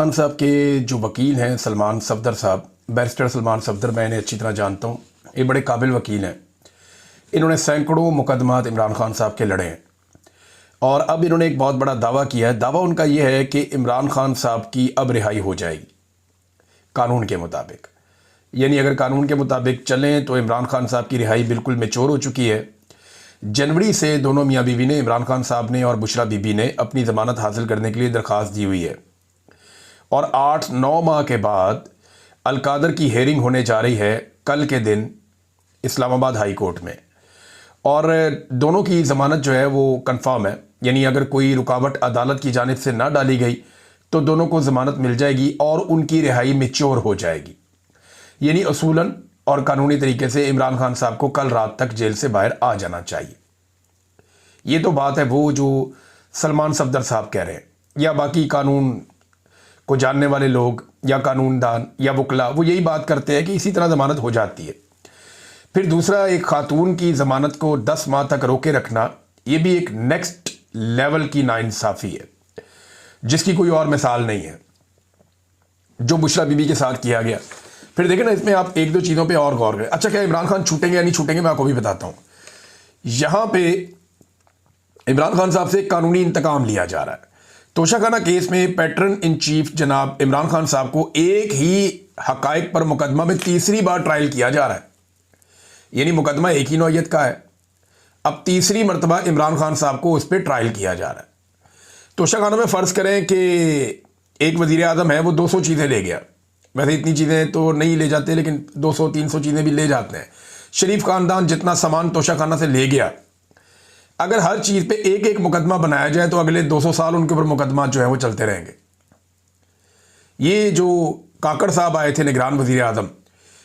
खान साहब के जो वकील हैं सलमान सफदर साहब, बैरिस्टर सलमान सफदर, मैं इन्हें अच्छी तरह जानता हूँ। ये बड़े काबिल वकील हैं। इन्होंने सैकड़ों मुकदमात इमरान खान साहब के लड़े हैं और अब इन्होंने एक बहुत बड़ा दावा किया है। दावा उनका ये है कि इमरान खान साहब की अब रिहाई हो जाएगी कानून के मुताबिक। यानी अगर कानून के मुताबिक चलें तो इमरान खान साहब की रिहाई बिल्कुल मैच्योर हो चुकी है। जनवरी से दोनों मियाँ बीवी ने, इमरान खान साहब ने और बुशरा बीबी ने, अपनी ज़मानत हासिल करने के लिए दरख्वास्त दी हुई है और 8-9 माह के बाद अलकादर की हेयरिंग होने जा रही है कल के दिन इस्लामाबाद हाई कोर्ट में। और दोनों की ज़मानत जो है वो कंफर्म है। यानी अगर कोई रुकावट अदालत की जानिब से ना डाली गई तो दोनों को ज़मानत मिल जाएगी और उनकी रिहाई मैच्योर हो जाएगी। यानी असूलन और कानूनी तरीके से इमरान खान साहब को कल रात तक जेल से बाहर आ जाना चाहिए। ये तो बात है वो जो सलमान सफदर साहब कह रहे हैं, या बाकी कानून को जानने वाले लोग या कानूनदान या वकला वो यही बात करते हैं कि इसी तरह ज़मानत हो जाती है। फिर दूसरा, एक खातून की ज़मानत को 10 माह तक रोके रखना, ये भी एक नेक्स्ट लेवल की नाइंसाफ़ी है जिसकी कोई और मिसाल नहीं है, जो बुशरा बीबी के साथ किया गया। फिर देखें ना, इसमें आप एक दो चीज़ों पे और गौर करें। अच्छा, क्या इमरान खान छूटेंगे या नहीं छूटेंगे, मैं आपको भी बताता हूँ। यहाँ पे इमरान खान साहब से कानूनी इंतकाम लिया जा रहा है। तोशाखाना केस में पैटर्न इन चीफ जनाब इमरान खान साहब को एक ही हकायक पर मुकदमा में तीसरी बार ट्रायल किया जा रहा है। यानी मुकदमा एक ही नौयत का है, अब तीसरी मरतबा इमरान खान साहब को उस पर ट्रायल किया जा रहा है। तोशाखाना में फ़र्ज़ करें कि एक वज़ीर आज़म है, वो 200 चीज़ें ले गया। वैसे इतनी चीज़ें तो नहीं ले जाते, लेकिन 200-300 चीज़ें भी ले जाते हैं। शरीफ ख़ानदान जितना सामान तोशाखाना से ले गया, अगर हर चीज़ पे एक एक मुकदमा बनाया जाए तो अगले 200 साल उनके ऊपर मुकदमा जो है वो चलते रहेंगे। ये जो काकड़ साहब आए थे निगरान वज़ीर आज़म,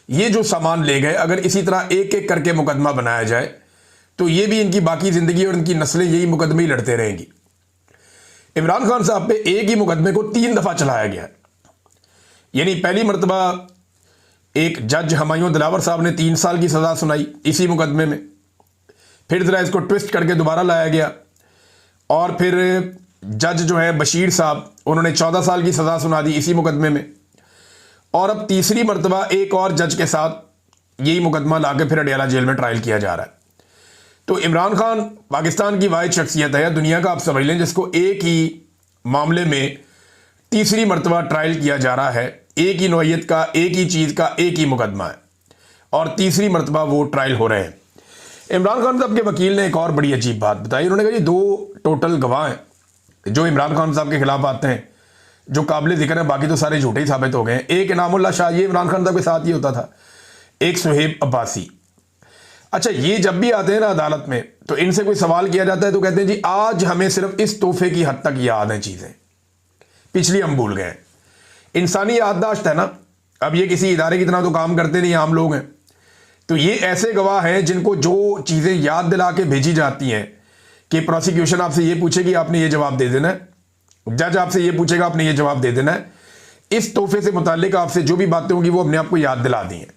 ये जो सामान ले गए, अगर इसी तरह एक एक करके मुकदमा बनाया जाए तो ये भी इनकी बाकी ज़िंदगी और इनकी नस्लें यही मुकदमे ही लड़ते रहेंगी। इमरान खान साहब पे एक ही मुकदमे को 3 दफ़ा चलाया गया। यानी पहली मरतबा एक जज हमायूं दिलावर साहब ने 3 साल की सज़ा सुनाई इसी मुकदमे में, फिर ज़रा इसको ट्विस्ट करके दोबारा लाया गया और फिर जज जो है बशीर साहब, उन्होंने 14 साल की सज़ा सुना दी इसी मुकदमे में। और अब तीसरी मरतबा एक और जज के साथ यही मुकदमा ला के फिर अडियाला जेल में ट्रायल किया जा रहा है। तो इमरान खान पाकिस्तान की वाहिद शख्सियत है, दुनिया का आप समझ लें, जिसको एक ही मामले में तीसरी मरतबा ट्रायल किया जा रहा है। एक ही नौयत का, एक ही चीज़ का, एक ही मुकदमा है और तीसरी मरतबा वो ट्रायल हो रहे हैं। इमरान खान साहब के वकील ने एक और बड़ी अजीब बात बताई। उन्होंने कहा जी 2 टोटल गवाह हैं जो इमरान खान साहब के खिलाफ आते हैं, जो काबिल जिक्र है, बाकी तो सारे झूठे ही साबित हो गए हैं। एक इनामुल्लाह शाह, ये इमरान खान साहब के साथ ही होता था। एक सुहेब अब्बासी। अच्छा, ये जब भी आते हैं ना अदालत में तो इनसे कोई सवाल किया जाता है तो कहते हैं जी आज हमें सिर्फ इस तोहफे की हद तक याद हैं चीज़ें, पिछली हम भूल गए। इंसानी याददाश्त है ना, अब ये किसी इदारे की तरह तो काम करते नहीं, आम लोग हैं। तो ये ऐसे गवाह हैं जिनको जो चीज़ें याद दिला के भेजी जाती हैं कि प्रोसिक्यूशन आपसे ये पूछेगी आपने ये जवाब दे देना है, जज आपसे ये पूछेगा आपने ये जवाब दे देना है, इस तोहफे से मुताल्लिक आपसे जो भी बातें होंगी वो अपने आप को याद दिला दी हैं।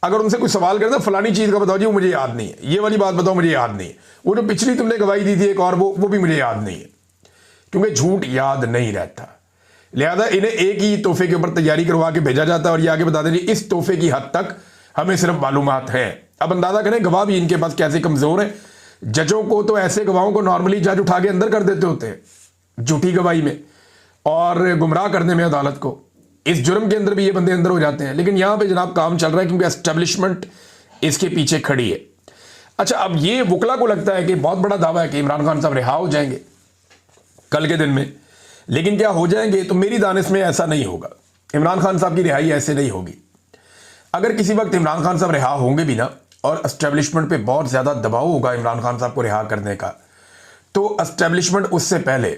अगर उनसे कोई सवाल करता है फलानी चीज़ का बताओ जी, वो मुझे याद नहीं है, ये वाली बात बताओ मुझे याद नहीं है, वो जो पिछली तुमने गवाही दी थी एक और, वो भी मुझे याद नहीं है, क्योंकि झूठ याद नहीं रहता। लिहाजा इन्हें एक ही तोहफे के ऊपर तैयारी करवा के भेजा जाता है और ये आगे बता दें इस तोहफे की हद तक हमें सिर्फ मालूमात है। अब अंदाजा करें गवाह भी इनके पास कैसे कमज़ोर हैं। जजों को तो ऐसे गवाहों को नॉर्मली जज उठा के अंदर कर देते होते हैं झूठी गवाही में और गुमराह करने में अदालत को। इस जुर्म के अंदर भी ये बंदे अंदर हो जाते हैं, लेकिन यहाँ पे जनाब काम चल रहा है क्योंकि एस्टेब्लिशमेंट इसके पीछे खड़ी है। अच्छा, अब ये वकला को लगता है कि बहुत बड़ा दावा है कि इमरान खान साहब रिहा हो जाएंगे कल के दिन में, लेकिन क्या हो जाएंगे? तो मेरी दानिश में ऐसा नहीं होगा। इमरान खान साहब की रिहाई ऐसे नहीं होगी। अगर किसी वक्त इमरान खान साहब रिहा होंगे भी ना और एस्टेब्लिशमेंट पे बहुत ज़्यादा दबाव होगा इमरान खान साहब को रिहा करने का, तो एस्टेब्लिशमेंट उससे पहले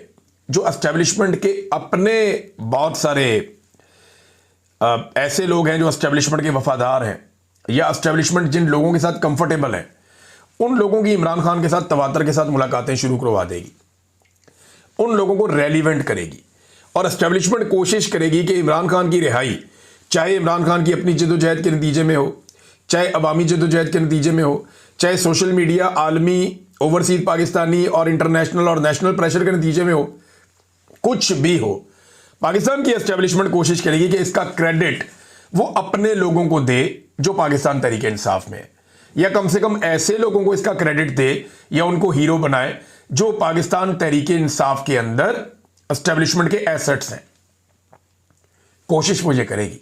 जो एस्टेब्लिशमेंट के अपने बहुत सारे ऐसे लोग हैं जो एस्टेब्लिशमेंट के वफादार हैं या एस्टेब्लिशमेंट जिन लोगों के साथ कंफर्टेबल है, उन लोगों की इमरान खान के साथ तवातर के साथ मुलाकातें शुरू करवा देगी, उन लोगों को रेलिवेंट करेगी और एस्टेब्लिशमेंट कोशिश करेगी कि इमरान खान की रिहाई, चाहे इमरान खान की अपनी जद्दोजहद के नतीजे में हो, चाहे अवामी जद्दोजहद के नतीजे में हो, चाहे सोशल मीडिया, आलमी, ओवरसीज पाकिस्तानी और इंटरनेशनल और नेशनल प्रेशर के नतीजे में हो, कुछ भी हो, पाकिस्तान की एस्टेब्लिशमेंट कोशिश करेगी कि इसका क्रेडिट वो अपने लोगों को दे जो पाकिस्तान तहरीक इंसाफ में है, या कम से कम ऐसे लोगों को इसका क्रेडिट दे या उनको हीरो बनाए जो पाकिस्तान तहरीक इंसाफ के अंदर एस्टेब्लिशमेंट के एसेट्स हैं। कोशिश वो ये करेगी।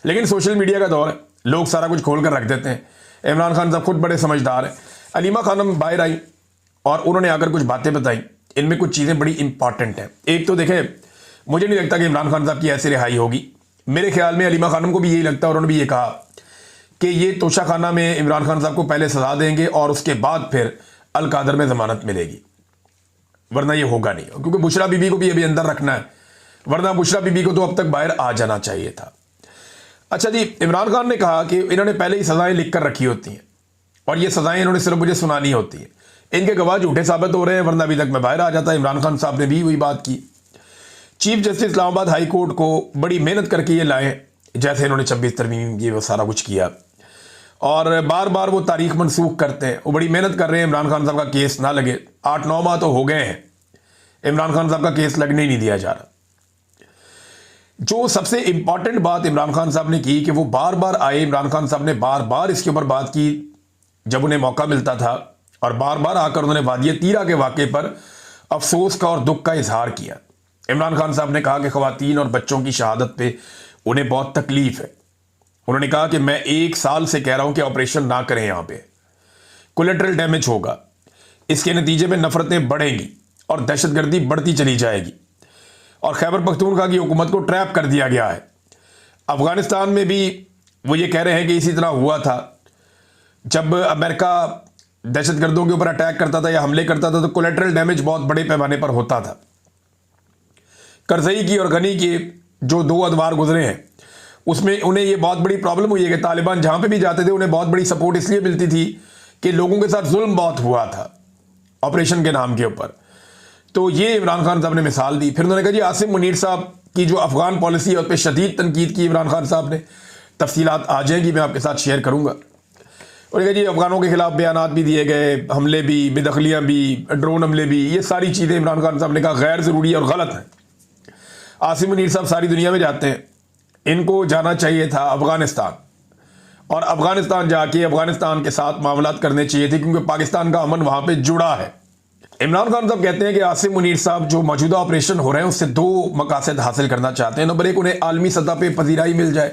लेकिन सोशल मीडिया का दौर है, लोग सारा कुछ खोल कर रख देते हैं। इमरान खान साहब खुद बड़े समझदार हैं। अलीमा खानम बाहर आई और उन्होंने आकर कुछ बातें बताई, इनमें कुछ चीज़ें बड़ी इंपॉर्टेंट हैं। एक तो देखें, मुझे नहीं लगता कि इमरान खान साहब की ऐसी रिहाई होगी। मेरे ख्याल में अलीमा खानम को भी यही लगता है और उन्होंने भी ये कहा कि ये तोशा खाना में इमरान खान साहब को पहले सजा देंगे और उसके बाद फिर अल कादर में ज़मानत मिलेगी, वरना ये होगा नहीं। क्योंकि बुशरा बीबी को भी अभी अंदर रखना है, वरना बुशरा बीबी को तो अब तक बाहर आ जाना चाहिए था। अच्छा जी, इमरान खान ने कहा कि इन्होंने पहले ही सजाएं लिख कर रखी होती हैं और ये सजाएं इन्होंने सिर्फ मुझे सुनानी होती है। इनके गवाह झूठे साबित हो रहे हैं, वरना अभी तक मैं बाहर आ जाता। इमरान खान साहब ने भी वही बात की। Chief justice Islamabad high court को बड़ी मेहनत करके ये लाए, जैसे इन्होंने 26 तरमीम ये वो सारा कुछ किया, और बार बार वो तारीख मनसूख करते हैं। वो बड़ी मेहनत कर रहे हैं इमरान खान साहब का केस ना लगे। 8-9 माह तो हो गए हैं, इमरान खान साहब का केस लगने ही नहीं दिया जा रहा। जो सबसे इंपॉर्टेंट बात इमरान खान साहब ने की कि वो बार बार आए, इमरान खान साहब ने बार बार इसके ऊपर बात की जब उन्हें मौका मिलता था, और बार बार आकर उन्होंने वादिय तीरा के वाक़े पर अफसोस का और दुख का इजहार किया। इमरान खान साहब ने कहा कि ख़वातीन और बच्चों की शहादत पे उन्हें बहुत तकलीफ है। उन्होंने कहा कि मैं 1 साल से कह रहा हूं कि ऑपरेशन ना करें, यहाँ पे कोलेटरल डैमेज होगा, इसके नतीजे में नफरतें बढ़ेंगी और दहशतगर्दी बढ़ती चली जाएगी, और खैबर पख्तूनख्वा की हुकूमत को ट्रैप कर दिया गया है। अफगानिस्तान में भी वो ये कह रहे हैं कि इसी तरह हुआ था, जब अमेरिका दहशतगर्दों के ऊपर अटैक करता था या हमले करता था तो कोलेटरल डैमेज बहुत बड़े पैमाने पर होता था। करजई की और गनी के जो 2 अदवार गुजरे हैं उसमें उन्हें ये बहुत बड़ी प्रॉब्लम हुई है कि तालिबान जहां पे भी जाते थे उन्हें बहुत बड़ी सपोर्ट इसलिए मिलती थी कि लोगों के साथ जुल्म बहुत हुआ था ऑपरेशन के नाम के ऊपर। तो ये इमरान खान साहब ने मिसाल दी। फिर उन्होंने कहा जी आसिम मुनीर साहब की जो अफगान पॉलिसी है उस पर शदीद तनकीद की इमरान खान साहब ने। तफसीलात आ जाएंगी, मैं आपके साथ शेयर करूंगा। और कहा जी अफगानों के खिलाफ बयानात भी दिए गए, हमले भी, बेदखलियाँ भी, ड्रोन हमले भी, ये सारी चीज़ें इमरान खान साहब ने कहा गैर ज़रूरी और गलत हैं। आसिम मुनीर साहब सारी दुनिया में जाते हैं, इनको जाना चाहिए था अफगानिस्तान, और अफगानिस्तान जाके अफगानिस्तान के साथ मामलात करने चाहिए थे, क्योंकि पाकिस्तान का अमन वहाँ पे जुड़ा है। इमरान खान साहब कहते हैं कि आसिम मुनीर साहब जो मौजूदा ऑपरेशन हो रहे हैं उससे 2 मकासद हासिल करना चाहते हैं। नंबर 1, उन्हें आलमी सतह पे पजीराई मिल जाए,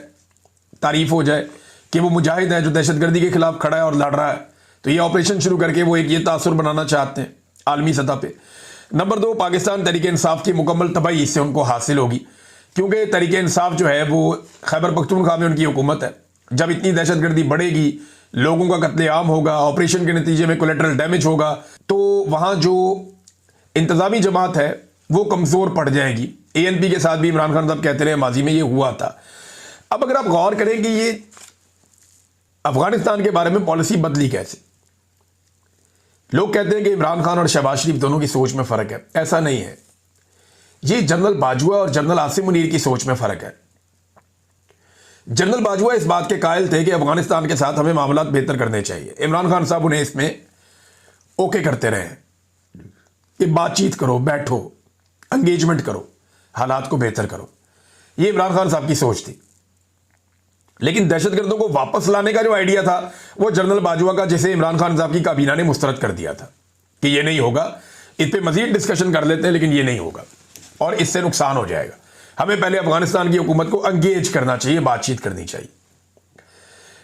तारीफ हो जाए कि वो मुजाहिद है जो दहशतगर्दी के खिलाफ खड़ा है और लड़ रहा है, तो ये ऑपरेशन शुरू करके वो एक ये तासुर बनाना चाहते हैं आलमी सतह पे। नंबर 2, पाकिस्तान तहरीक इंसाफ की मुकम्मल तबाही इससे उनको हासिल होगी, क्योंकि तहरीक इंसाफ जो है वो खैबर पख्तूनख्वा में उनकी हुकूमत है। जब इतनी दहशतगर्दी बढ़ेगी, लोगों का कत्लेआम होगा, ऑपरेशन के नतीजे में कोलेटरल डैमेज होगा, तो वहाँ जो इंतजामी जमात है वो कमज़ोर पड़ जाएगी। ANP के साथ भी इमरान खान साहब कहते रहे माजी में ये हुआ था। अब अगर आप गौर करें कि ये अफगानिस्तान के बारे में पॉलिसी बदली कैसे, लोग कहते हैं कि इमरान खान और शहबाज शरीफ दोनों की सोच में फ़र्क है। ऐसा नहीं है, ये जनरल बाजवा और जनरल आसिम मुनीर की सोच में फ़र्क है। जनरल बाजवा इस बात के कायल थे कि अफगानिस्तान के साथ हमें मामलात बेहतर करने चाहिए। इमरान खान साहब उन्हें इसमें ओके करते रहे कि बातचीत करो, बैठो, एंगेजमेंट करो, हालात को बेहतर करो। ये इमरान खान साहब की सोच थी। लेकिन दहशतगर्दों को वापस लाने का जो आइडिया था वो जनरल बाजवा का, जिसे इमरान खान साहब की काबीना ने मुस्तरद कर दिया था कि ये नहीं होगा, इस पर मजीद डिस्कशन कर लेते हैं लेकिन ये नहीं होगा और इससे नुकसान हो जाएगा। हमें पहले अफगानिस्तान की हुकूमत को एंगेज करना चाहिए, बातचीत करनी चाहिए।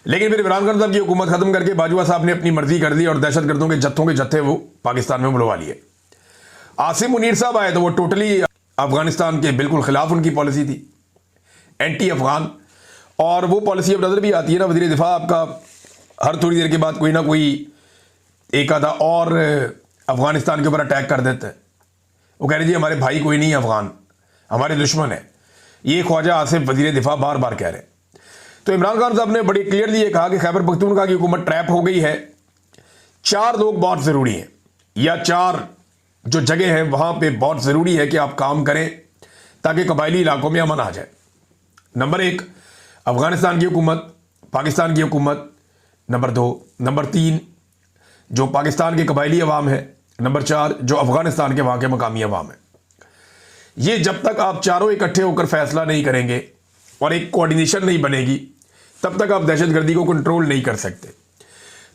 लेकिन फिर इमरान खान साहब की हुकूमत खत्म करके बाजवा साहब ने अपनी मर्जी कर दी और दहशतगर्दों के जत्थों के जत्थे वो पाकिस्तान में बुलवा लिए। आसिम मुनीर साहब आए तो वो टोटली अफगानिस्तान के बिल्कुल खिलाफ उनकी पॉलिसी थी, एंटी अफगान। और वो पॉलिसी अब नजर भी आती है ना, वज़ीर दिफा आपका हर थोड़ी देर के बाद कोई ना कोई एक आधा और अफगानिस्तान के ऊपर अटैक कर देता है। वो कह रहे जी हमारे भाई कोई नहीं है अफगान, हमारे दुश्मन है। ये ख्वाजा आसिफ वज़ीर दिफा बार बार कह रहे हैं। तो इमरान खान साहब ने बड़ी क्लियरली ये कहा कि खैबर पख्तूनख्वा की हुकूमत ट्रैप हो गई है। 4 लोग बहुत ज़रूरी हैं, या 4 जो जगह है वहाँ पे बहुत ज़रूरी है कि आप काम करें ताकि कबायली इलाकों में अमन आ जाए। नंबर 1, अफगानिस्तान की हुकूमत, पाकिस्तान की हुकूमत। नंबर 2, नंबर 3 जो पाकिस्तान के कबायली अवाम है। नंबर 4 जो अफगानिस्तान के वहाँ के मकामी अवाम है। ये जब तक आप चारों इकट्ठे होकर फैसला नहीं करेंगे और एक कोऑर्डिनेशन नहीं बनेगी, तब तक आप दहशतगर्दी को कंट्रोल नहीं कर सकते।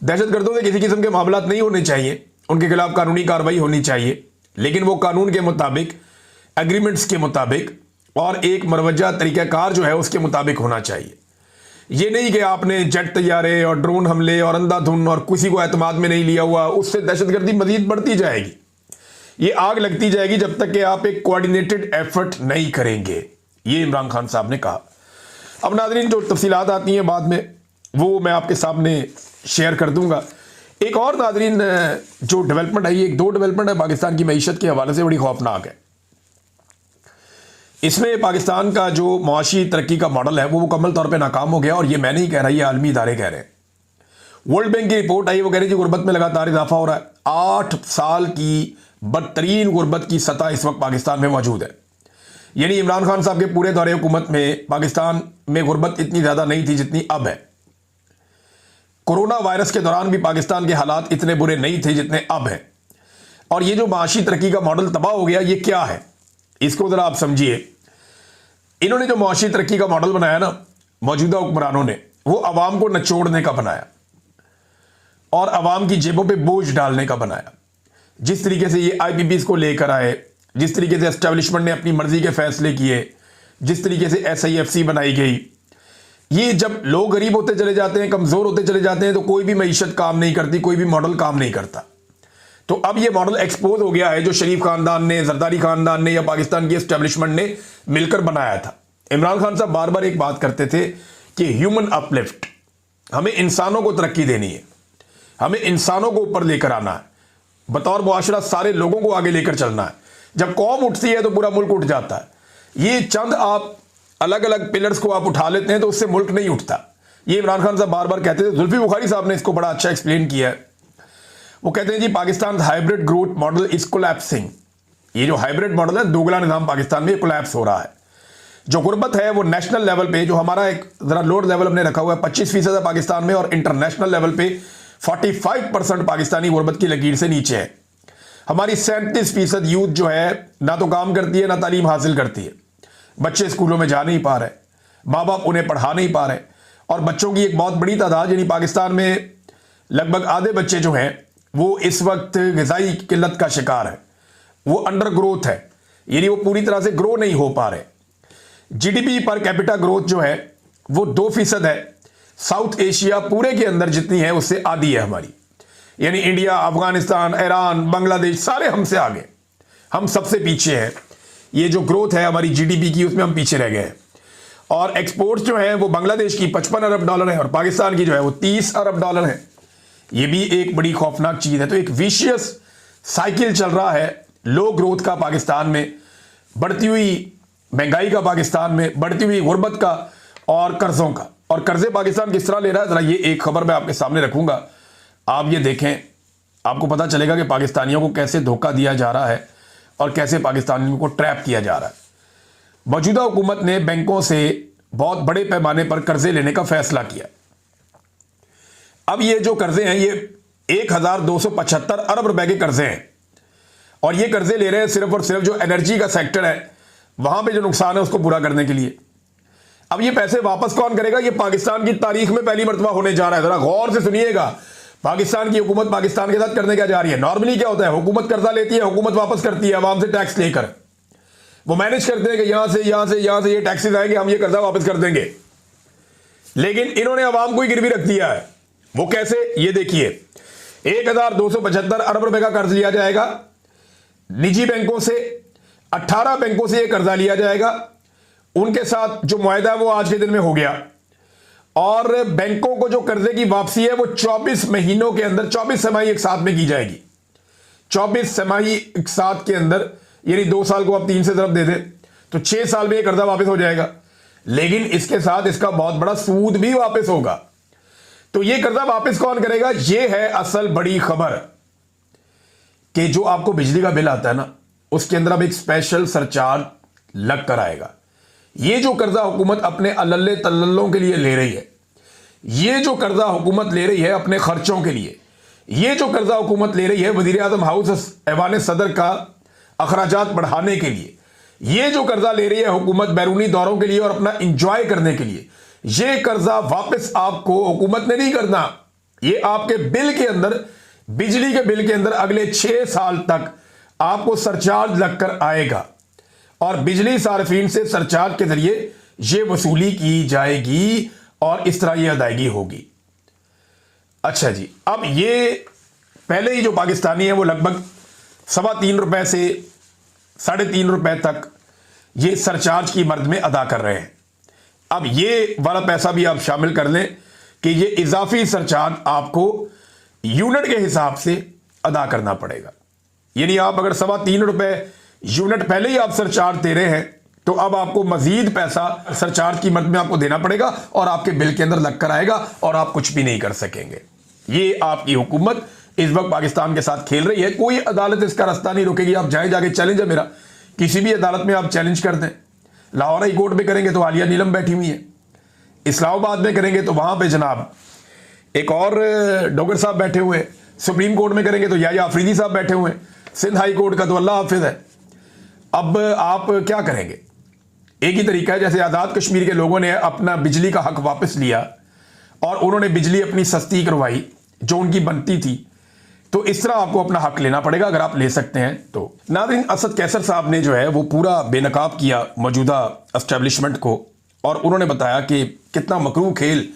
दहशतगर्दों से किसी किस्म के मामलात नहीं होने चाहिए, उनके खिलाफ कानूनी कार्रवाई होनी चाहिए, लेकिन वो कानून के मुताबिक, एग्रीमेंट्स के मुताबिक और एक मरवजा तरीक़ाकार जो है उसके मुताबिक होना चाहिए। ये नहीं कि आपने जेट तैयारे और ड्रोन हमले और अंधाधुन और किसी को एतमाद में नहीं लिया हुआ, उससे दहशतगर्दी मजीद बढ़ती जाएगी, ये आग लगती जाएगी जब तक कि आप एक कोऑर्डिनेटेड एफर्ट नहीं करेंगे। ये इमरान खान साहब ने कहा। अब नाज़रीन, जो तफसीलात आती हैं बाद में वो मैं आपके सामने शेयर कर दूंगा। एक और नाज़रीन जो डेवलपमेंट है, ये एक दो डेवलपमेंट है पाकिस्तान की मईशत के हवाले से बड़ी खौफनाक है। इसमें पाकिस्तान का जो मुआशी तरक्की का मॉडल है वो मुकम्मल तौर पे नाकाम हो गया, और ये मैं नहीं कह रहा, ये आलमी इदारे कह रहे हैं। वर्ल्ड बैंक की रिपोर्ट आई, वो कह रही थी गुर्बत में लगातार इजाफा हो रहा है। 8 साल की बदतरीन गुर्बत की सतह इस वक्त पाकिस्तान में मौजूद है। यानी इमरान खान साहब के पूरे दौरे हुकूमत में पाकिस्तान में गुर्बत इतनी ज़्यादा नहीं थी जितनी अब है। कोरोना वायरस के दौरान भी पाकिस्तान के हालात इतने बुरे नहीं थे जितने अब हैं। और ये जो माशी तरक्की का मॉडल तबाह हो गया, ये क्या है, इसको ज़रा आप समझिए। इन्होंने जो मुआशी तरक्की का मॉडल बनाया ना, मौजूदा हुक्मरानों ने, वो अवाम को नचोड़ने का बनाया और अवाम की जेबों पे बोझ डालने का बनाया। जिस तरीके से ये IPPs को लेकर आए, जिस तरीके से एस्टेब्लिशमेंट ने अपनी मर्जी के फैसले किए, जिस तरीके से SIFC बनाई गई, ये जब लोग गरीब होते चले जाते हैं, कमज़ोर होते चले जाते हैं, तो कोई भी मईशत काम नहीं करती, कोई भी मॉडल काम नहीं करता। तो अब ये मॉडल एक्सपोज हो गया है जो शरीफ खानदान ने, जरदारी खानदान ने या पाकिस्तान की एस्टेब्लिशमेंट ने मिलकर बनाया था। इमरान खान साहब बार बार एक बात करते थे कि ह्यूमन अपलिफ्ट, हमें इंसानों को तरक्की देनी है, हमें इंसानों को ऊपर लेकर आना है, बतौर मुआशरा सारे लोगों को आगे लेकर चलना है। जब कौम उठती है तो पूरा मुल्क उठ जाता है। ये चंद आप अलग अलग पिलर्स को आप उठा लेते हैं तो उससे मुल्क नहीं उठता। ये इमरान खान साहब बार बार कहते थे। जुल्फी बुखारी साहब ने इसको बड़ा अच्छा एक्सप्लेन किया है। वो कहते हैं जी, Pakistan hybrid growth model is collapsing. ये जो हाइब्रिड मॉडल है, दोगला निजाम पाकिस्तान में कोलैप्स हो रहा है। जो गुर्बत है वो नेशनल लेवल पे, जो हमारा एक जरा लोअर लेवल हमने रखा हुआ है 25% है पाकिस्तान में, और इंटरनेशनल लेवल पे 45% पाकिस्तानी गुर्बत की लकीर से नीचे है। हमारी 37% यूथ जो है ना तो काम करती है ना तालीम हासिल करती है। बच्चे स्कूलों में जा नहीं पा रहे, माँ बाप उन्हें पढ़ा नहीं पा रहे, और बच्चों की एक बहुत बड़ी तादाद, यानी पाकिस्तान में लगभग आधे बच्चे जो हैं वो इस वक्त ग़िज़ाई किल्लत का शिकार है, वो अंडर ग्रोथ है, यानी वो पूरी तरह से ग्रो नहीं हो पा रहे। GDP पर कैपिटा ग्रोथ जो है वो 2% है। साउथ एशिया पूरे के अंदर जितनी है उससे आधी है हमारी, यानी इंडिया, अफगानिस्तान, ईरान, बांग्लादेश सारे हमसे आगे, हम सबसे पीछे हैं। ये जो ग्रोथ है हमारी GDP की, उसमें हम पीछे रह गए हैं। और एक्सपोर्ट्स जो है वो बांग्लादेश की $55 अरब है और पाकिस्तान की जो है वो $30 अरब है। ये भी एक बड़ी खौफनाक चीज़ है। तो एक विशियस साइकिल चल रहा है लो ग्रोथ का पाकिस्तान में, बढ़ती हुई महंगाई का पाकिस्तान में, बढ़ती हुई गुर्बत का और कर्जों का। और कर्जे पाकिस्तान किस तरह ले रहा है, जरा ये एक खबर मैं आपके सामने रखूंगा, आप ये देखें, आपको पता चलेगा कि पाकिस्तानियों को कैसे धोखा दिया जा रहा है और कैसे पाकिस्तानियों को ट्रैप किया जा रहा है। मौजूदा हुकूमत ने बैंकों से बहुत बड़े पैमाने पर कर्जे लेने का फैसला किया। अब ये जो कर्जे हैं ये 1275 अरब रुपए के कर्जे हैं, और ये कर्जे ले रहे हैं सिर्फ और सिर्फ जो एनर्जी का सेक्टर है वहां पे जो नुकसान है उसको पूरा करने के लिए। अब ये पैसे वापस कौन करेगा, ये पाकिस्तान की तारीख में पहली मर्तबा होने जा रहा है। जरा गौर से सुनिएगा, पाकिस्तान की हुकूमत पाकिस्तान के साथ करने क्या जा रही है। नॉर्मली क्या होता है, हुकूमत कर्जा लेती है, हुकूमत वापस करती है अवाम से टैक्स लेकर, वो मैनेज करते हैं कि यहां से ये टैक्सेस आएंगे, हम ये कर्जा वापस कर देंगे। लेकिन इन्होंने अवाम को ही गिरवी रख दिया है। वो कैसे, ये देखिए, 1275 अरब रुपए का कर्ज लिया जाएगा निजी बैंकों से, 18 बैंकों से ये कर्जा लिया जाएगा। उनके साथ जो मुआहदा है वो आज के दिन में हो गया, और बैंकों को जो कर्जे की वापसी है वो 24 महीनों के अंदर, 24 छमाही एक साथ में की जाएगी। 24 छमाही एक साथ के अंदर, यानी 2 साल को आप 3 से तरफ दे दें तो 6 साल में ये कर्जा वापस हो जाएगा। लेकिन इसके साथ इसका बहुत बड़ा सूद भी वापस होगा। तो ये कर्जा वापस कौन करेगा, ये है असल बड़ी खबर, कि जो आपको बिजली का बिल आता है ना, उसके अंदर अब एक स्पेशल सरचार्ज लग कर आएगा। ये जो कर्जा हुकूमत अपने अल्ले तल्लों के लिए ले रही है, ये जो कर्जा हुकूमत ले रही है अपने खर्चों के लिए, ये जो कर्जा हुकूमत ले रही है वजीर आजम हाउस ऐवान सदर का अखराजात बढ़ाने के लिए, ये जो कर्जा ले रही है हुकूमत बैरूनी दौरों के लिए और अपना इंजॉय करने के लिए, ये कर्जा वापस आपको हुकूमत ने नहीं करना। ये आपके बिल के अंदर, बिजली के बिल के अंदर अगले 6 साल तक आपको सरचार्ज लगकर आएगा और बिजली सार्फिन से सरचार्ज के जरिए ये वसूली की जाएगी और इस तरह ये अदायगी होगी। अच्छा जी, अब ये पहले ही जो पाकिस्तानी है वो लगभग 3.25 रुपए से 3.5 रुपए तक ये सरचार्ज की मद में अदा कर रहे हैं। अब ये वाला पैसा भी आप शामिल कर लें कि ये इजाफी सरचार्ज आपको यूनिट के हिसाब से अदा करना पड़ेगा। यानी आप अगर 3.25 रुपए यूनिट पहले ही आप सरचार्ज दे रहे हैं तो अब आपको मजीद पैसा सरचार्ज की मद में आपको देना पड़ेगा और आपके बिल के अंदर लगकर आएगा और आप कुछ भी नहीं कर सकेंगे। ये आपकी हुकूमत इस वक्त पाकिस्तान के साथ खेल रही है। कोई अदालत इसका रास्ता नहीं रोकेगी। आप जाके चैलेंज है मेरा, किसी भी अदालत में आप चैलेंज कर दें। लाहौर हाई कोर्ट में करेंगे तो आलिया नीलम बैठी हुई है, इस्लामाबाद में करेंगे तो वहां पे जनाब एक और डॉक्टर साहब बैठे हुए हैं, सुप्रीम कोर्ट में करेंगे तो या आफरीदी साहब बैठे हुए हैं, सिंध हाई कोर्ट का तो अल्लाह हाफिज है। अब आप क्या करेंगे? एक ही तरीका है, जैसे आज़ाद कश्मीर के लोगों ने अपना बिजली का हक वापस लिया और उन्होंने बिजली अपनी सस्ती करवाई जो उनकी बनती थी, तो इस तरह आपको अपना हक लेना पड़ेगा अगर आप ले सकते हैं तो। नाज़रीन, असद कैसर साहब ने जो है वो पूरा बेनकाब किया मौजूदा एस्टेब्लिशमेंट को और उन्होंने बताया कि कितना मकरूह खेल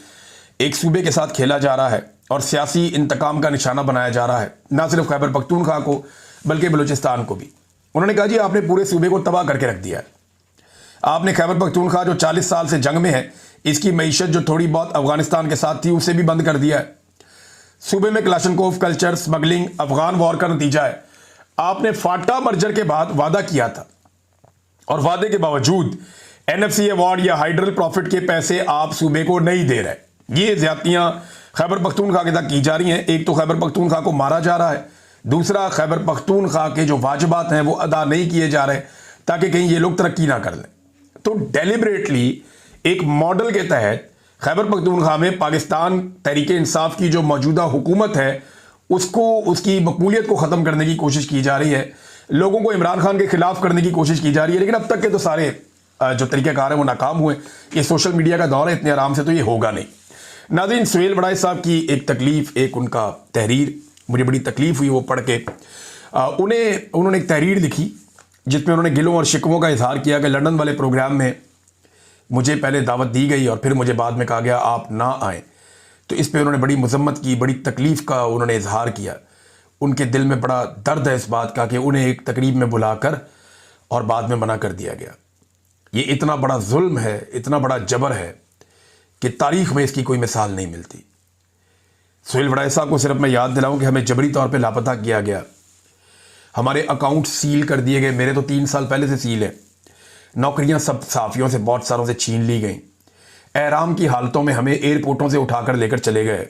एक सूबे के साथ खेला जा रहा है और सियासी इंतकाम का निशाना बनाया जा रहा है, ना सिर्फ खैबर पख्तूनख्वा को बल्कि बलूचिस्तान को भी। उन्होंने कहा जी आपने पूरे सूबे को तबाह करके रख दिया है। आपने खैबर पख्तूनख्वा जो 40 साल से जंग में है, इसकी मईशत जो थोड़ी बहुत अफगानिस्तान के साथ थी उसे भी बंद कर दिया है। सूबे में Kalashnikov culture, smuggling, Afghan war का नतीजा है। आपने फाटा मर्जर के बाद वादा किया था और वादे के बावजूद NFC अवार्ड या हाइड्रल प्रॉफिट के पैसे आप सूबे को नहीं दे रहे। ये ज्यादतियां खैबर पख्तूनख्वा के तक की जा रही हैं। एक तो खैबर पख्तूनख्वा को मारा जा रहा है, दूसरा खैबर पख्तूनख्वा के जो वाजिबात हैं वो अदा नहीं किए जा रहे ताकि कहीं ये लोग तरक्की ना कर लें। तो डेलिबरेटली एक मॉडल के तहत खैबर पख्तूनख्वा में पाकिस्तान तहरीक इंसाफ की जो मौजूदा हुकूमत है उसको, उसकी मकबूलियत को ख़त्म करने की कोशिश की जा रही है, लोगों को इमरान खान के खिलाफ करने की कोशिश की जा रही है। लेकिन अब तक के तो सारे जो तरीक़ेकार हैं वो नाकाम हुए। ये सोशल मीडिया का दौर है, इतने आराम से तो ये होगा नहीं। नाज़रीन, सुहेल बड़ाई साहब की एक तकलीफ़, एक उनका तहरीर मुझे बड़ी तकलीफ़ हुई वो पढ़ के। उन्होंने एक तहरीर लिखी जिसमें उन्होंने गिलों और शिकवों का इजहार किया कि लंदन वाले प्रोग्राम में मुझे पहले दावत दी गई और फिर मुझे बाद में कहा गया आप ना आएँ। तो इस पर उन्होंने बड़ी मजम्मत की, बड़ी तकलीफ़ का उन्होंने इजहार किया। उनके दिल में बड़ा दर्द है इस बात का कि उन्हें एक तकरीब में बुलाकर और बाद में मना कर दिया गया। ये इतना बड़ा जुल्म है, इतना बड़ा जबर है कि तारीख़ में इसकी कोई मिसाल नहीं मिलती। सुहेल बड़ाई साहब को सिर्फ मैं याद दिलाऊं कि हमें जबरी तौर पे लापता किया गया, हमारे अकाउंट सील कर दिए गए। मेरे तो 3 साल पहले से सील है। नौकरियां सब साफियों से, बहुत सारों से छीन ली गई। एहराम की हालतों में हमें एयरपोर्टों से उठाकर लेकर चले गए।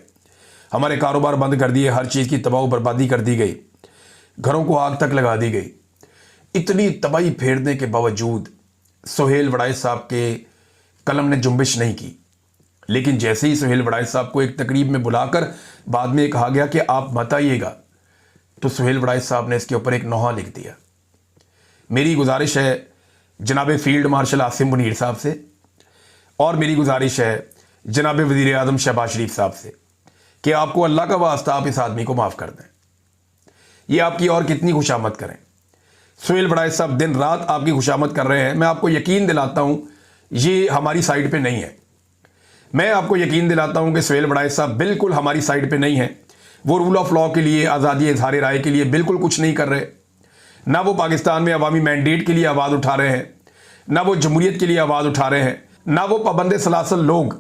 हमारे कारोबार बंद कर दिए, हर चीज़ की तबाह बर्बादी कर दी गई, घरों को आग तक लगा दी गई। इतनी तबाही फेरने के बावजूद सुहेल बड़ाई साहब के कलम ने जुम्बिश नहीं की। लेकिन जैसे ही सुहेल बड़ाई साहब को एक तकरीब में बुलाकर बाद में कहा गया कि आप मत आइएगा, तो सुहेल बड़ाई साहब ने इसके ऊपर एक नोहा लिख दिया। मेरी गुजारिश है जनाब फील्ड मार्शल आसिम मुनीर साहब से और मेरी गुजारिश है जनाब वज़ीर आज़म शहबाज शरीफ साहब से कि आपको अल्लाह का वास्ता आप इस आदमी को माफ़ कर दें। ये आपकी और कितनी खुशामद करें। सुहेल बड़ाई साहब दिन रात आपकी खुशामद कर रहे हैं। मैं आपको यकीन दिलाता हूँ ये हमारी साइड पे नहीं है। मैं आपको यकीन दिलाता हूँ कि सुहेल बड़ाई साहब बिल्कुल हमारी साइड पे नहीं है। वो रूल ऑफ लॉ के लिए, आज़ादी इज़हार राय के लिए बिल्कुल कुछ नहीं कर रहे। ना वो पाकिस्तान में अवामी मैंडेट के लिए आवाज़ उठा रहे हैं, ना वो जमहूरियत के लिए आवाज़ उठा रहे हैं, ना वो पाबंद सलासल लोग